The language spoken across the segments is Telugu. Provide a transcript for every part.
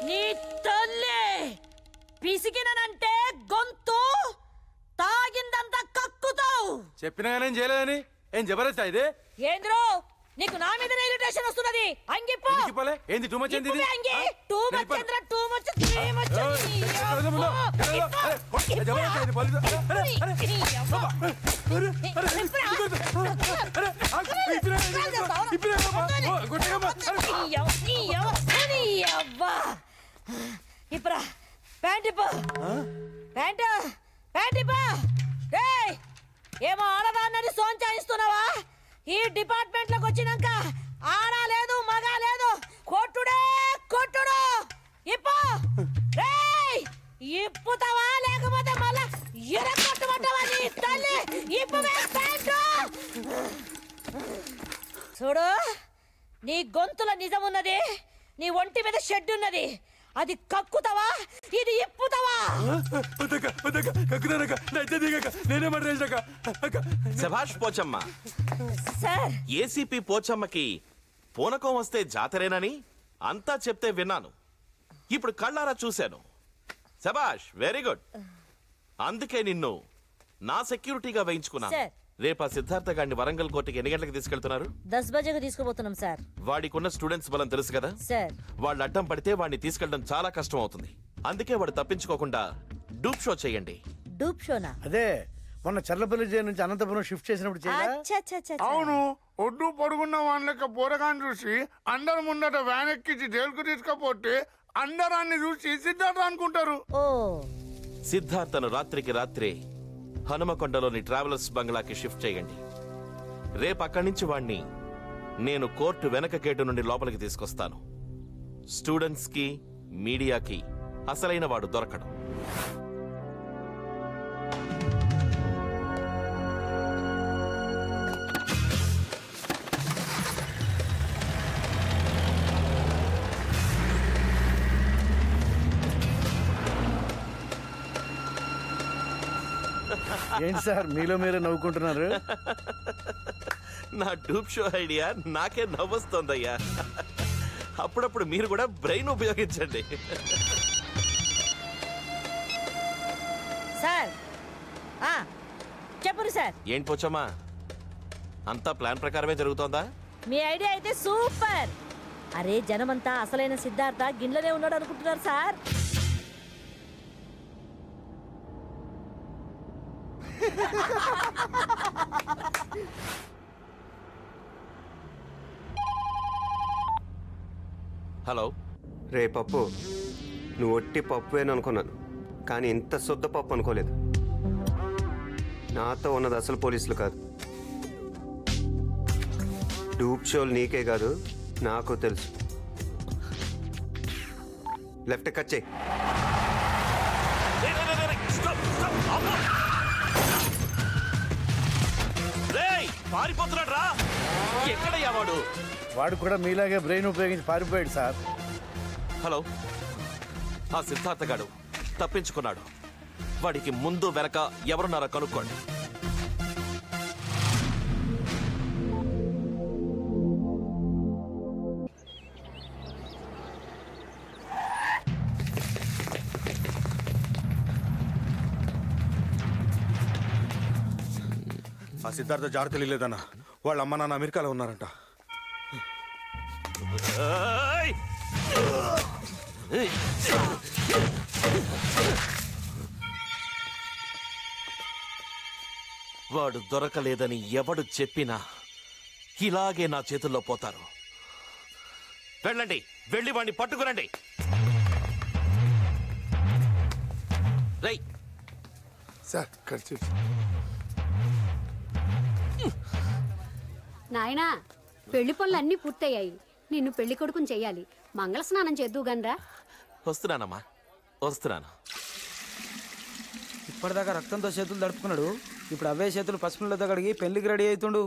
నీ తల్లి పిసికినంటే గొంతు తాగిందంతా కక్కుతావు. చెప్పినా నేను చేయలేదని ఏం జబర్దస్త్ ఇది? ఏంద్రో నీకు నా మీద ఇరిటేషన్ వస్తున్నది. అంగిపో. ఏంది టూ మచ్? ఏంది అంగి టూ మచ్ చంద్ర టూ మచ్ త్రీ మచ్. ఇప్పుడా ప్యాంట్ ఇప్పు. ప్యాంటు ప్యాంట్ ఇప్పు. ఏమో ఆడదాన్నని సోంచాయిస్తున్నావా? ఈ డిపార్ట్మెంట్ లోకి వచ్చినాక ఆడా లేదు మగా లేదు, కొట్టుడే కొట్టుడు. ఇప్పు. ఇప్పుతావా లేకపోతే మళ్ళా ఎరగొట్టమంటావా? నీ తల్లి ఇప్పు ప్యాంటు. చూడు, నీ గొంతుల నిజమున్నది, నీ ఒంటి మీద షెడ్ ఉన్నది. అది కక్కుతావా ఇది ఇప్పుతావా? శభాష్ పోచమ్మ. సార్, ఏసీపీ పోచమ్మకి పూనకం వస్తే జాతరేనని అంతా చెప్తే విన్నాను. ఇప్పుడు కళ్ళారా చూశాను. శభాష్, వెరీ గుడ్. అందుకే నిన్ను నా సెక్యూరిటీగా వేయించుకున్నాను. రేపా సిద్ధార్థ గారిని వరంగల్ కోర్టుకి ఎన్ని గంటలకు తీసుకెళ్తున్నారు? 10 బజేకు తీసుకుపోతున్నాం సార్. వాడికున్న స్టూడెంట్స్ బలం తెలుసు కదా సార్. వాళ్ళు అడ్డం పడితే వాడిని తీసుకెళ్ళడం చాలా కష్టం అవుతుంది. అందుకే వాడు తప్పించుకోకుండా డూప్ షో చేయండి. డూప్ షోనా? అదే మొన్న చర్లపల్లి జైలు నుంచి అనంతపురం షిఫ్ట్ చేసినప్పుడు. అవును, ఒడ్డు పొడుగున్న వాళ్ళకి పోరగాన్ని చూసి అందరు ముందట వ్యాన్ ఎక్కించి జైలుకు తీసుకపోతే అందరాన్ని చూసి సిద్ధార్థ అనుకుంటారు. సిద్ధార్థను రాత్రికి రాత్రే హనుమకొండలోని ట్రావెలర్స్ బంగ్లాకి షిఫ్ట్ చేయండి. రేపు అక్కడి నుంచి వాణ్ణి నేను కోర్టు వెనక గేటు నుండి లోపలికి తీసుకొస్తాను. స్టూడెంట్స్ కి మీడియాకి అసలైన వాడు దొరకడం. ఏంటి సార్ మీలో మీరే నవ్వుకుంటున్నారు? నా డూప్ షో ఐడియా నాకే నవ్వొస్తోందయ్యా. అప్పుడప్పుడు మీరు కూడా బ్రెయిన్ ఉపయోగించండి. సార్ చెప్పండి సార్. ఏంటి పోచమ్మా, అంతా ప్లాన్ ప్రకారమే జరుగుతోందా? మీ ఐడియా అయితే సూపర్. అరే జనమంతా అసలైన సిద్ధార్థ గిన్నెలనే ఉన్నాడు అనుకుంటున్నారు సార్. హలో. రే పప్పు, నువ్వు ఒట్టి పప్పువేననుకున్నాను, కానీ ఇంత శుద్ధ పప్పు అనుకోలేదు. నాతో ఉన్నది అసలు పోలీసులు కాదు. డూప్ షోలు నీకే కాదు నాకు తెలుసు. లెఫ్ట్ కట్ చేయి. పారిపోతున్నాడు రా. ఎక్కడయ్యా వాడు? వాడు కూడా మీలాగే బ్రెయిన్ ఉపయోగించి పారిపోయాడు సార్. హలో, ఆ సిద్ధార్థ గాడు తప్పించుకున్నాడు. వాడికి ముందు వెనక ఎవరున్నారో కనుక్కోండి. ఆ సిద్ధార్థ జాడ తెలియలేదన్నా. వాళ్ళ అమ్మ నాన్న అమెరికాలో ఉన్నారంట. వాడు దొరకలేదని ఎవడు చెప్పినా ఇలాగే నా చేతుల్లో పోతారు. వెళ్ళండి, వెళ్ళి వాడిని పట్టుకురండి. రై సార్ ఖర్చు. నాయనా, పెళ్లి పనులు అన్నీ పూర్తయ్యాయి. నిన్ను పెళ్లి కొడుకుని చెయ్యాలి. మంగళ స్నానం చేద్దువు గనరా. వస్తున్నానమ్మా, వస్తున్నాను. ఇప్పటిదాకా రక్తంతో చేతులు తడుపుకున్నాడు, ఇప్పుడు అవే చేతులు పసుపులతో కడిగి పెళ్లికి రెడీ అవుతుండు.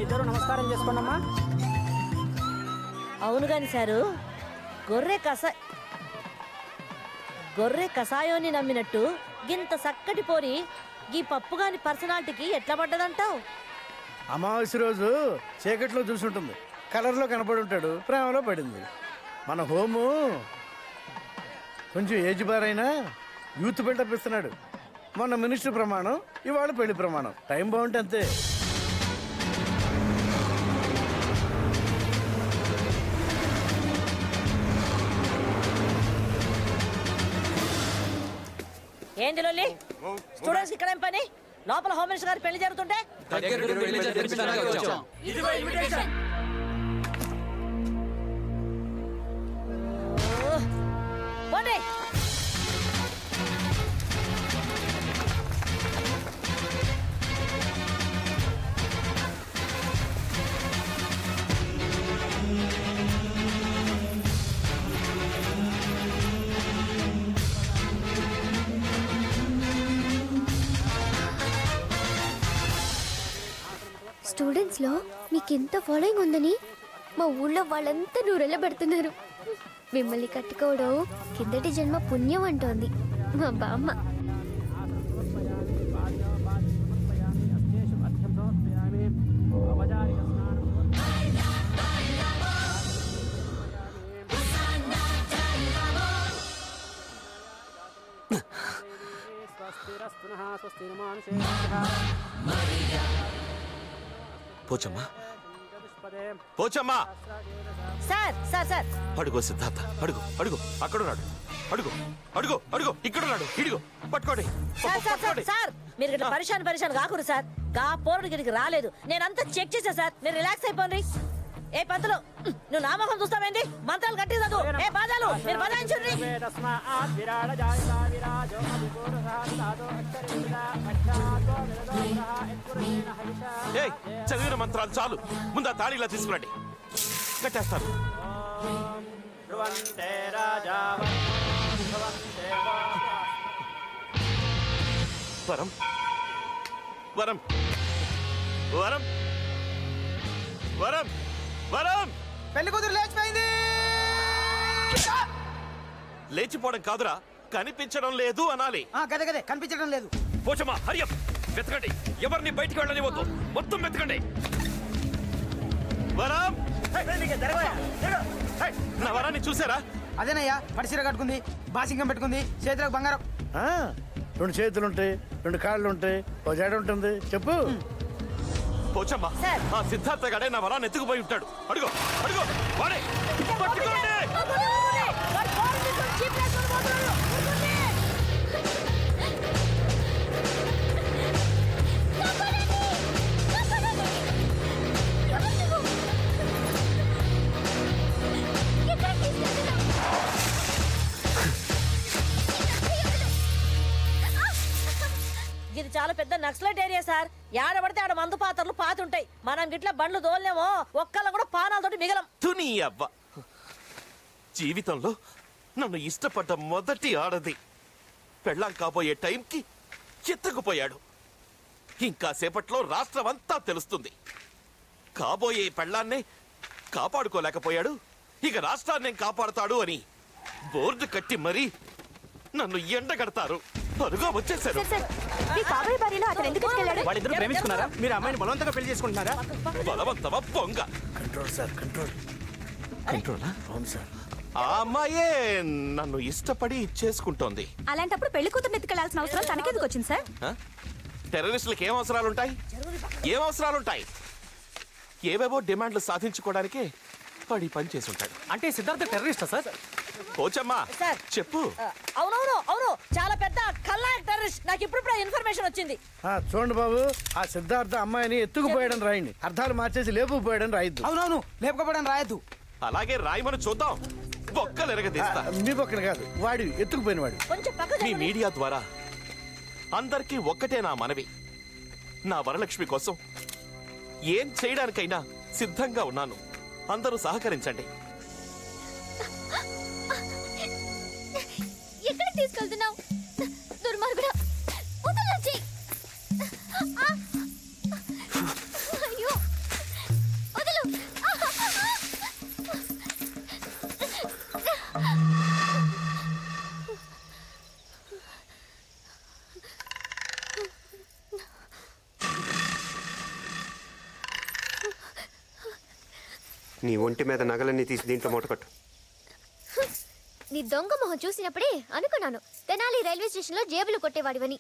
ఇద్దరు నమస్కారం చేసుకోండమ్మా. అవును గాని సారు, గొర్రె కషాయోని నమ్మినట్టు గింత చక్కటి పోరి గీ పప్పు గాని పర్సనాలిటీకి ఎట్లా పడ్డదంటావు? అమావాస్య రోజు చీకట్లో చూసుంటుంది, కలర్లో కనపడి ఉంటాడు, ప్రేమలో పడింది. మన హోము కొంచెం ఏజ్ బార్ అయినా యూత్ బిల్డప్ ఇస్తున్నాడు. మొన్న మినిస్టర్ ప్రమాణం, ఇవాళ పెళ్లి ప్రమాణం. టైం బాగుంటే అంతే. ఏంది లొల్లి? స్టూడెంట్స్ ఇక్కడ ఏం పని? లోపల హోమ్ మినిస్టర్ గారి పెళ్లి జరుగుతుంటే పోండి. స్టూడెంట్స్లో మీకెంత ఫాలోయింగ్ ఉందని మా ఊళ్ళో వాళ్ళంతా నూరెళ్ళ పెడుతున్నారు. మిమ్మల్ని కట్టుకోవడం కిందటి జన్మ పుణ్యం అంటోంది మా బామ్మ. Pochamma, Pochamma. Sir sir sir అడుగో సిద్ధార్థ, అడుగు అడుగు, అక్కడున్నాడు. అడుగు అడుగు అడుగు, ఇక్కడున్నాడు. ఇడుగు పట్టుకోండి, సార్ సార్ సార్ సార్ మీరు ఇక్కడ పరిశాన్ కాకూడదు సార్. గా పోరుడు గిరికి రాలేదు, నేనంతా చెక్ చేశా సార్. మీరు రిలాక్స్ అయిపోండి. ఏ పంతులు, నువ్వు నామకం చూస్తావేంటి? మంత్రాలు కట్టి చదువు. ఏ బాధాలు మీరు బదాయించుండ్రి. చదివిన మంత్రాలు చాలు, ముందు ఆ తాళిలా తీసుకురండి, కట్టేస్తారు. వరం వరం వరం వరం వరం. పెళ్లి కూతురు లేచిపోయింది. లేచిపోవడం కాదురా, కనిపించడం లేదు అనాలి. గదే కనిపించడం లేదు. పోచమ్మా, హరియప్, వెతకండి. ఎవరిని బయటికి వెళ్ళనివ్వద్దు, మొత్తం వెతకండి. వరం, నా వరాన్ని చూసారా? అదేనయ్యా, పడిసీర కట్టుకుంది, బాసింగం పెట్టుకుంది, చేతులకు బంగారం. 2 చేతులుంటాయి, 2 కాళ్ళు ఉంటాయి, ఓ జడ ఉంటుంది. చెప్పు. పోచమ్మా, ఆ సిద్ధార్థ గడే నా వరాన్ని ఎత్తుకుపోయి ఉంటాడు. అడుగు అడుగు, వాడే పట్టుకోండి. ఇది చాలా పెద్ద నక్సలైట్ ఏరియా సార్. ఏడబడితే ఆడ మందు పాత్రలు పాతుంటాయి. మనం గిట్ల బండ్లు దోలేమో ఒక్కళ్ళ కూడా పానాలతోటి మిగలం. తుని అవ్వ, జీవితంలో నన్ను ఇష్టపడ్డ మొదటి ఆడది పెళ్ళాం కాబోయే టైంకి ఎత్తుకుపోయాడు. ఇంకా సేపట్లో రాష్ట్రం అంతా తెలుస్తుంది. కాబోయే పెళ్ళాన్నే కాపాడుకోలేకపోయాడు, ఇక రాష్ట్రాన్ని కాపాడుతాడు అని బోర్డు కట్టి మరీ నన్ను ఎండగడతారు. అరుగా వచ్చేసారు. వాళ్ళిద్దరు ప్రేమించుకున్నారా? మీరు అమ్మాయిని బలవంతంగా పెళ్లి చేసుకుంటున్నారా? బలవంతమా పొంగ? Control sir, control. కంట్రోలా? అవును సార్. ఆ అమ్మాయే నన్ను ఇష్టపడి చేసుకుంటోంది. అలాంటప్పుడు పెళ్లి కూతురు ఎత్తుకెళ్లాల్సిన అవసరం తనకెందుకు వచ్చింది సార్? టెర్రరిస్టులకు ఏం అవసరాలుంటాయి? ఏం అవసరాలుంటాయి? ఏవేవో డిమాండ్లు సాధించుకోవడానికే వాడి పని చేసి ఉంటాడు. అంటే సిద్ధార్థ టెర్రరిస్టా సార్? పోచమ్మా, సార్ చెప్పు. అవును, చాలా పెద్ద కల్లాయక్ టెర్రరిస్ట్. నాకు ఇప్పుడు ఇన్ఫర్మేషన్ వచ్చింది. చూడండి బాబు, ఆ సిద్ధార్థ అమ్మాయిని ఎత్తుకుపోయాడని రాయండి, అర్థాలు మార్చేసి లేపుకుపోయాడని రాయద్దు. అవునవును, లేపుకోపోవడం రాయద్దు. అలాగే రాయమని చూద్దాం. బొక్కలు ఎరగదీస్తా. మీ పక్కన కాదు, వాడి ఎత్తుకుపోయిన వాడు. కొంచెం పక్కన మీ మీడియా ద్వారా అందరికీ ఒక్కటే నా మనవి. నా వరలక్ష్మి కోసం ఏం చేయడానికైనా సిద్ధంగా ఉన్నాను. అందరూ సహకరించండి. ఎక్కడికి తీసుకెళ్తున్నావు దుర్మార్గుడా? వదలొచ్చి. అయ్యో నీ ఒంటి మీద నగలన్నీ తీసి దీంట్లో మూటకట్టు. నీ దొంగ మొహం చూసినప్పుడే అనుకున్నాను తెనాలి రైల్వే స్టేషన్ లో జేబులు కొట్టేవాడివని.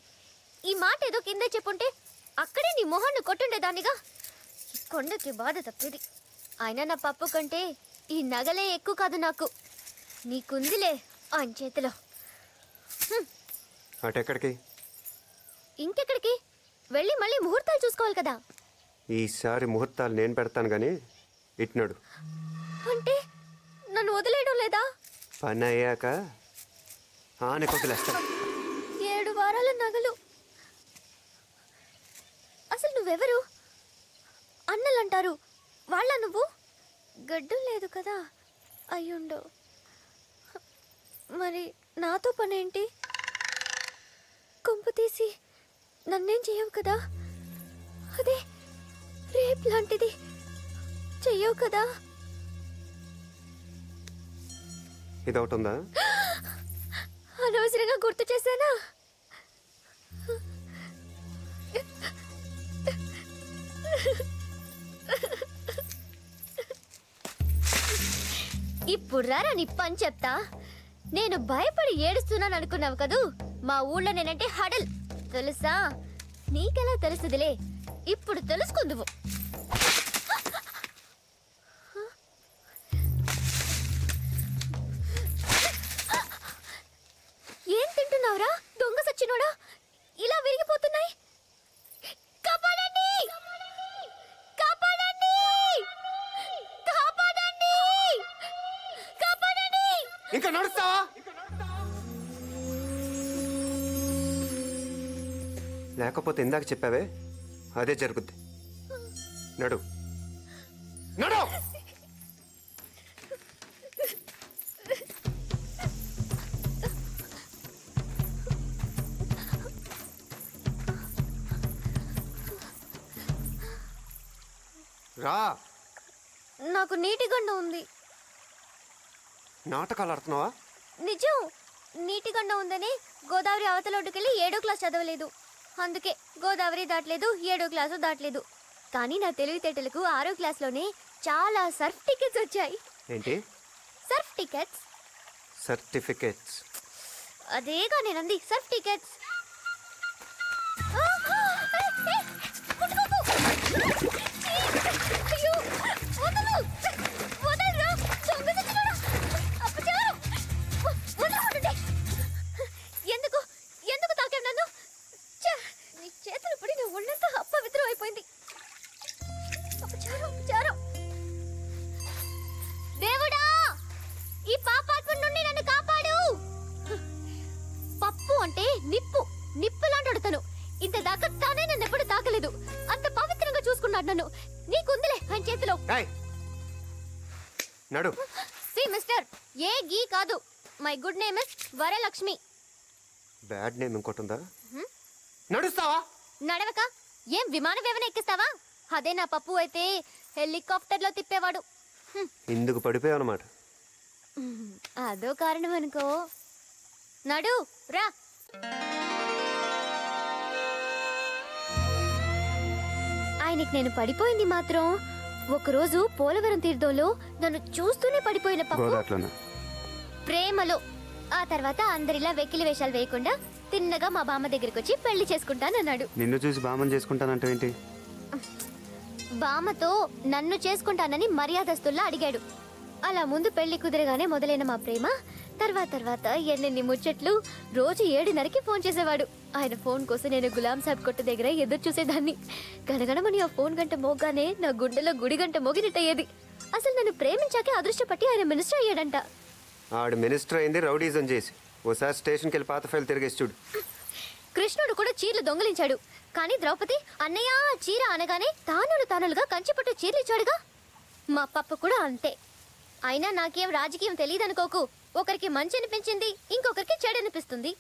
ఈ మాట ఏదో కింద చెప్పుంటే అక్కడే నీ మొహాన్ని కొట్టుండేదాన్నిగా. ఈ కొండకి బాధ తప్పేది. అయినా నా పప్పు కంటే ఈ నగలే ఎక్కువ కాదు నాకు. నీకుందిలే ఆయన చేతిలో. అటెక్కడికి? ఇంకెక్కడికి వెళ్ళి మళ్ళీ ముహూర్తాలు చూసుకోవాలి కదా. ఈసారి ముహూర్తాలు నేను పెడతాను కానీ ఇట్నాడు. అంటే నన్ను వదిలేయడం లేదా? పని అయ్యాక ఆనే కొద్దులేస్తా. 7 వారాల నగలు. అసలు నువ్వెవరు? అన్నలంటారు వాళ్ళ నువ్వు? గడ్డం లేదు కదా. అయ్యుండో. మరి నాతో పనేంటి? కొంపు తీసి నన్నేం చేయవు కదా. అదే రేప్ లాంటిది చెయ్యవు కదా. ఇదొకటి ఉందా? అనవసరంగా గుర్తు చేశానా? ఇప్పుడు రారా నీ పని చెప్తా. నేను భయపడి ఏడుస్తున్నాను అనుకున్నావు కదూ. మా ఊళ్ళో నేనంటే హడల్ తెలుసా? నీకెలా తెలుసుదిలే, ఇప్పుడు తెలుసుకుందువు. ఏం తింటున్నావురా దొంగ సచ్చినోడా? ఇలా విరిగిపోతున్నాయి. కాపాడండి! కాపాడండి! కాపాడండి! కాపాడండి! ఇంకా నడుస్తావా? లేకపోతే ఇందాక చెప్పావే అదే జరుగుద్ది. నడు నడు. రా. నాకు నీటి గండం ఉంది. నాటకాలు ఆడుతున్నావా? నిజం. నీటి గండం ఉందని గోదావరి అవతలొడ్డుకెళ్ళి 7వ క్లాస్ చదవలేదు. అందుకే గోదావరి దాటలేదు, 7వ క్లాసు దాటలేదు. కానీ నా తెలివితేటలకు 6వ క్లాస్లోనే చాలా సర్ఫ్ టికెట్స్ వచ్చాయి. ఏంటి? Surf tickets. సర్టిఫికేట్స్. అదేగా నేనంది, సర్ఫ్ టికెట్స్. ఎందుకు ఎందుకు తాకావు నన్ను? నీ చేతులు పడి నా ఒళ్ళంతా అపవిత్రం అయిపోయింది. దేవుడా, ఈ పాపాత్మ నుండి నన్ను కాపాడు. పప్పు అంటే నిప్పు, నిప్పు లాంటి తను. ఇంత దాకా తానే నన్ను ఎప్పుడు తాకలేదు. అంత పవిత్రంగా చూసుకున్నాడు నన్ను. నీకుందిలే ఆయన చేతిలో. నడు. సి మిస్టర్, ఏ గీ కాదు. My good name is Varalakshmi. Bad name ఇంకోటి ఉందా? నడుస్తావా? నడవక ఏం విమానం ఏమైనా ఎక్కిస్తావా? అదే నా పప్పు అయితే హెలికాప్టర్లో తిప్పేవాడు. ఇందుకు పడిపోయావు అన్నమాట. అదో కారణం అనుకో. నడు రా. ఆయనకి నేను పడిపోయింది మాత్రం ఒకరోజు పోలవరం తీర్థంలో నన్ను చూస్తూనే పడిపోయిన పప్పు ప్రేమలో. ఆ తర్వాత అందరిలా వెకిలి వేషాలు వేయకుండా తిన్నగా మా బామ్మ దగ్గరికి వచ్చి పెళ్లి చేసుకుంటానన్నాడు. నిన్ను చూసి బామ్మని చేసుకుంటానంటే ఏంటి? బామ్మతో నన్ను చేసుకుంటానని మర్యాదస్తుల్లా అడిగాడు. అలా ముందు పెళ్లి కుదిరగానే మొదలైన మా ప్రేమ తర్వాత ఎన్నెన్ని ముచ్చట్లు. రోజు 7:30కి ఫోన్ చేసేవాడు. ఆయన ఫోన్ కోసం నేను గులాం సాబ్ కొట్టు దగ్గర ఎదురు చూసేదాన్ని. గణగణమని ఆ ఫోన్ గంట మోగానే నా గుండెలో గుడి గంట మోగినట్టయ్యేది. అసలు నన్ను ప్రేమించాకే అదృష్టపట్టి ఆయన మినిస్టర్ అయ్యాడంట. ఆడు మినిస్టర్ అయింది రౌడీజం చేసి. ఓసారి స్టేషన్కి వెళ్ళి పాత ఫైల్ తిరిగేసి చూడు. కృష్ణుడు కూడా చీరలు దొంగలించాడు. కానీ ద్రౌపది అన్నయ్య చీర అనగానే తానులుగా కంచిపట్టు చీరలు ఇచ్చాడుగా. మా పప్పు కూడా అంతే. అయినా నాకేం రాజకీయం తెలియదనుకోకు. ఒకరికి మంచి అనిపించింది, ఇంకొకరికి చెడు అనిపిస్తుంది.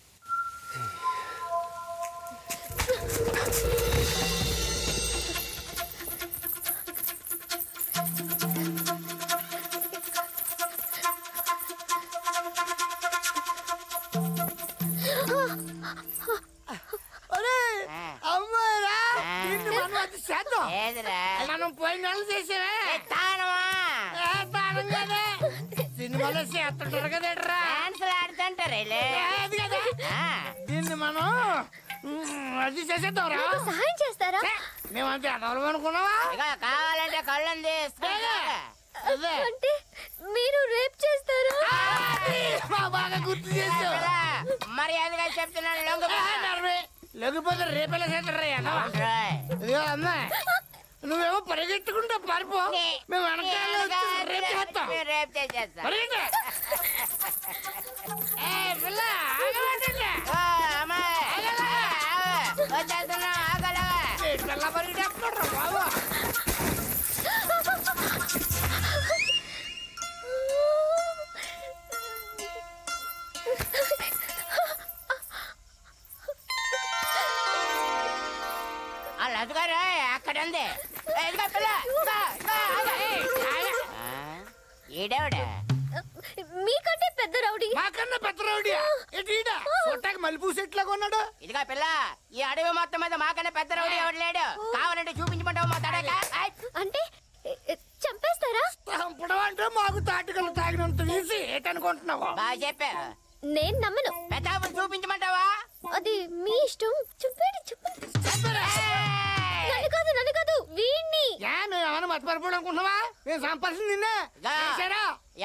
మనం పోయిన నెలలు చేసేవే దీన్ని మనం అది చేసేద్దాం రా. సహాయం చేస్తారా? మేమంతే అనవరం అనుకున్నావా? కావాలంటే కళ్ళని అంటే మీరు రేప్ చేస్తారా? బాగా గుర్తు చేసావు. మరి అందుకని చెప్తున్నాను లేకపోతే రేపెలా చేస్తారా? ఇదిగో అమ్మా, నువ్వేమో పరిగెత్తుకుంటా పారిపో, మేము వెనకాల రేపు చేస్తాం. రేపు చేసేస్తా. పిల్ల పరిగెత్తుకుంటారా బాబు? అదుగారు అక్కడ ఉంది. ఈడేవిడ మీకంటే పెద్ద రౌడీ. మాకన్నా పెద్ద రౌడీ చూడటానికి మల్లెపూ సెట్లాగా ఉన్నాడు. ఇదిగా పిల్ల, ఈ అడవి మొత్తం మీద మాకన్నా పెద్ద రౌడీ ఎవడు లేడు. కావాలంటే చూపించమంటావు మా తడక? అంటే చంపేస్తారా? చంపడం అంటే మాకు తాటికలు తాగినంత ఈజీ ఏంటనుకుంటున్నావు? బాగా చెప్పావు. నేను నమ్మను. పెద్ద చూపించమంటావా? అది మీ ఇష్టం. చెప్పండి చెప్పండి. నన్ను కాదు వీణ్ణి. నువ్వేమన్నా మర్చిపోవడం అనుకుంటున్నావా? నేను సంపాదించింది నిన్నే.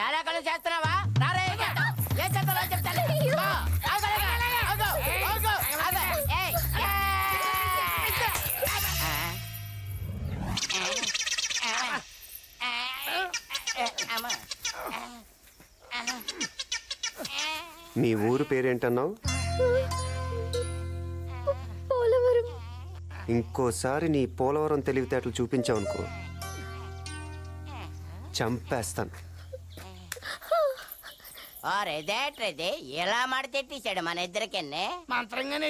ఎలాకలు చేస్తున్నావా? రారా ఏం చేస్తావా చెప్తాను. మీ ఊరు పేరేంటన్నావు? పోలవరం. ఇంకోసారి నీ పోలవరం తెలివితేటలు చూపించావు అనుకో, చంపేస్తాను. ఇలా మడతెట్టేశాడు మన ఇద్దరికన్నా. మంత్రంగానే